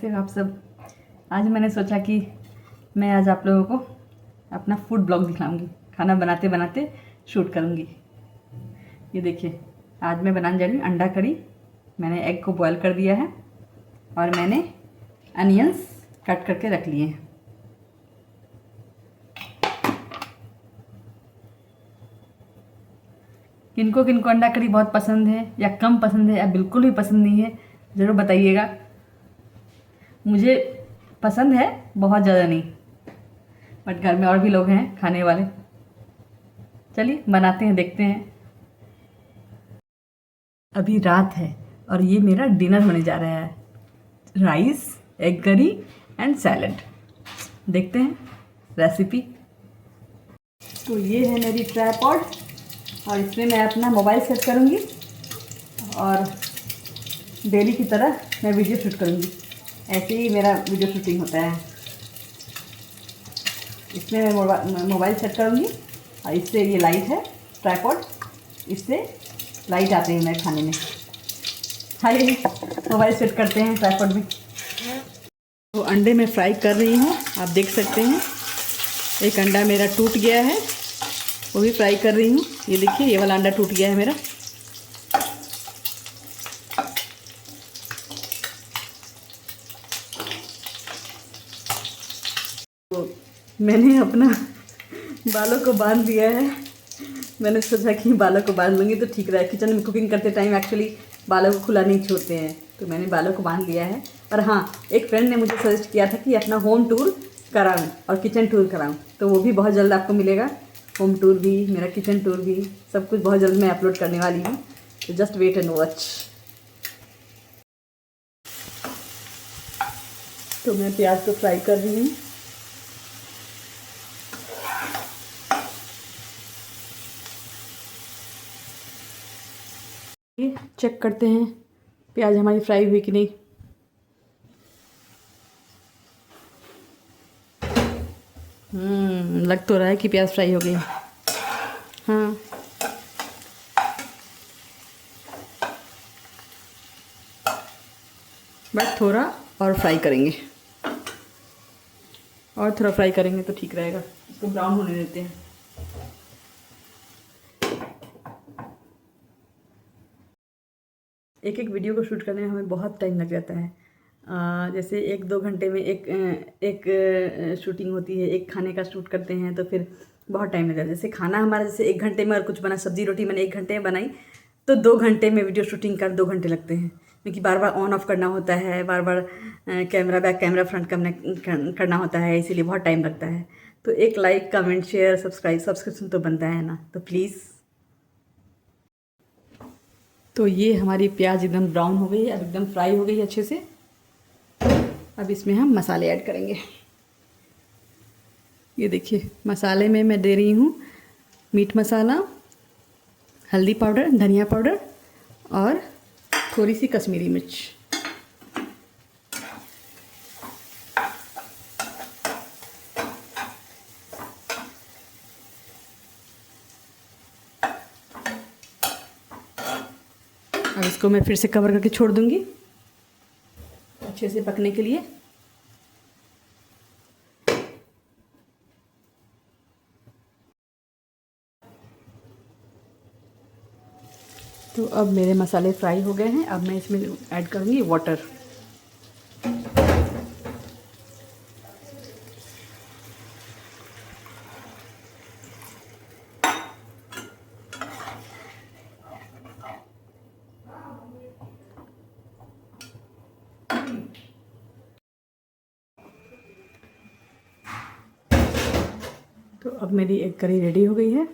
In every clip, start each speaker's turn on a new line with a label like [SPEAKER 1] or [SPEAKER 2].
[SPEAKER 1] फिर आप सब, आज मैंने सोचा कि मैं आज आप लोगों को अपना फूड ब्लॉग दिखाऊंगी। खाना बनाते बनाते शूट करूंगी। ये देखिए, आज मैं बनाने जा रही हूँ अंडा करी। मैंने एग को बॉईल कर दिया है और मैंने अनियंस कट करके रख लिए हैं। किनको किनको अंडा करी बहुत पसंद है या कम पसंद है या बिल्कुल भी पसंद नहीं है, ज़रूर बताइएगा। मुझे पसंद है, बहुत ज़्यादा नहीं, बट घर में और भी लोग हैं खाने वाले। चलिए बनाते हैं, देखते हैं। अभी रात है और ये मेरा डिनर होने जा रहा है। Rice, egg curry and salad. देखते हैं रेसिपी। तो ये है मेरी ट्राइपॉड और इसमें मैं अपना मोबाइल सेट करूँगी और डेली की तरह मैं वीडियो शूट करूँगी। ऐसे ही मेरा वीडियो शूटिंग होता है। इसमें मैं मोबाइल सेट करूँगी और इससे ये लाइट है ट्राइपॉड, इससे लाइट आते हैं मेरे खाने में। हाय, मोबाइल सेट करते हैं ट्राइपॉड में। तो अंडे में फ्राई कर रही हूँ, आप देख सकते हैं। एक अंडा मेरा टूट गया है, वो भी फ्राई कर रही हूँ। ये देखिए, ये वाला अंडा टूट गया है मेरा। तो मैंने अपना बालों को बांध दिया है। मैंने सोचा कि बालों को बांध लूँगी तो ठीक रहा। किचन में कुकिंग करते टाइम एक्चुअली बालों को खुला नहीं छोड़ते हैं, तो मैंने बालों को बांध लिया है। और हाँ, एक फ्रेंड ने मुझे सजेस्ट किया था कि अपना होम टूर कराऊँ और किचन टूर कराऊँ, तो वो भी बहुत जल्द आपको मिलेगा। होम टूर भी, मेरा किचन टूर भी, सब कुछ बहुत जल्द मैं अपलोड करने वाली हूँ। तो जस्ट वेट एंड वॉच। तो मैं प्याज को फ्राई कर रही हूँ। चेक करते हैं प्याज हमारी फ्राई हुई कि नहीं। लग तो रहा है कि प्याज फ्राई हो गई। हाँ, बट थोड़ा और फ्राई करेंगे, और थोड़ा फ्राई करेंगे तो ठीक रहेगा। इसको ब्राउन होने देते हैं। एक एक वीडियो को शूट करने में हमें बहुत टाइम लग जाता है। जैसे 1-2 घंटे में एक शूटिंग होती है। एक खाने का शूट करते हैं तो फिर बहुत टाइम लग जाता है। जैसे खाना हमारा जैसे 1 घंटे में और कुछ बना, सब्जी रोटी मैंने 1 घंटे में बनाई, तो 2 घंटे में वीडियो शूटिंग कर 2 घंटे लगते हैं, क्योंकि बार बार ऑन ऑफ करना होता है, बार बार कैमरा बैक कैमरा फ्रंट करना होता है, इसीलिए बहुत टाइम लगता है। तो एक लाइक, कमेंट, शेयर, सब्सक्रिप्शन तो बनता है ना, तो प्लीज़। तो ये हमारी प्याज एकदम ब्राउन हो गई है, अब एकदम फ्राई हो गई है अच्छे से। अब इसमें हम मसाले ऐड करेंगे। ये देखिए, मसाले में मैं दे रही हूँ मीट मसाला, हल्दी पाउडर, धनिया पाउडर और थोड़ी सी कश्मीरी मिर्च। अब इसको मैं फिर से कवर करके छोड़ दूँगी अच्छे से पकने के लिए। तो अब मेरे मसाले फ्राई हो गए हैं। अब मैं इसमें ऐड करूँगी वाटर। तो अब मेरी एक करी रेडी हो गई है।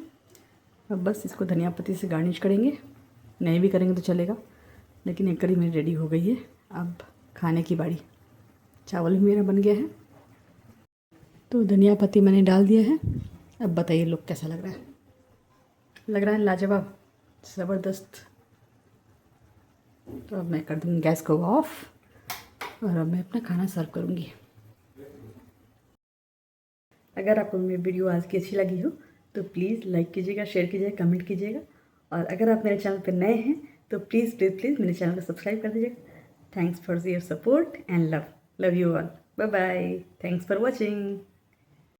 [SPEAKER 1] अब बस इसको धनिया पत्ती से गार्निश करेंगे। नहीं भी करेंगे तो चलेगा, लेकिन एक करी मेरी रेडी हो गई है। अब खाने की बारी। चावल भी मेरा बन गया है, तो धनिया पत्ती मैंने डाल दिया है। अब बताइए लुक कैसा लग रहा है। लग रहा है लाजवाब, ज़बरदस्त। तो अब मैं कर दूँगी गैस को ऑफ और अब मैं अपना खाना सर्व करूँगी। अगर आपको मेरी वीडियो आज की अच्छी लगी हो तो प्लीज़ लाइक कीजिएगा, शेयर कीजिएगा, कमेंट कीजिएगा। और अगर आप मेरे चैनल पर नए हैं तो प्लीज़ प्लीज़ प्लीज़ मेरे चैनल को सब्सक्राइब कर दीजिएगा। Thanks for your support and love. Love you all, bye bye, thanks for watching.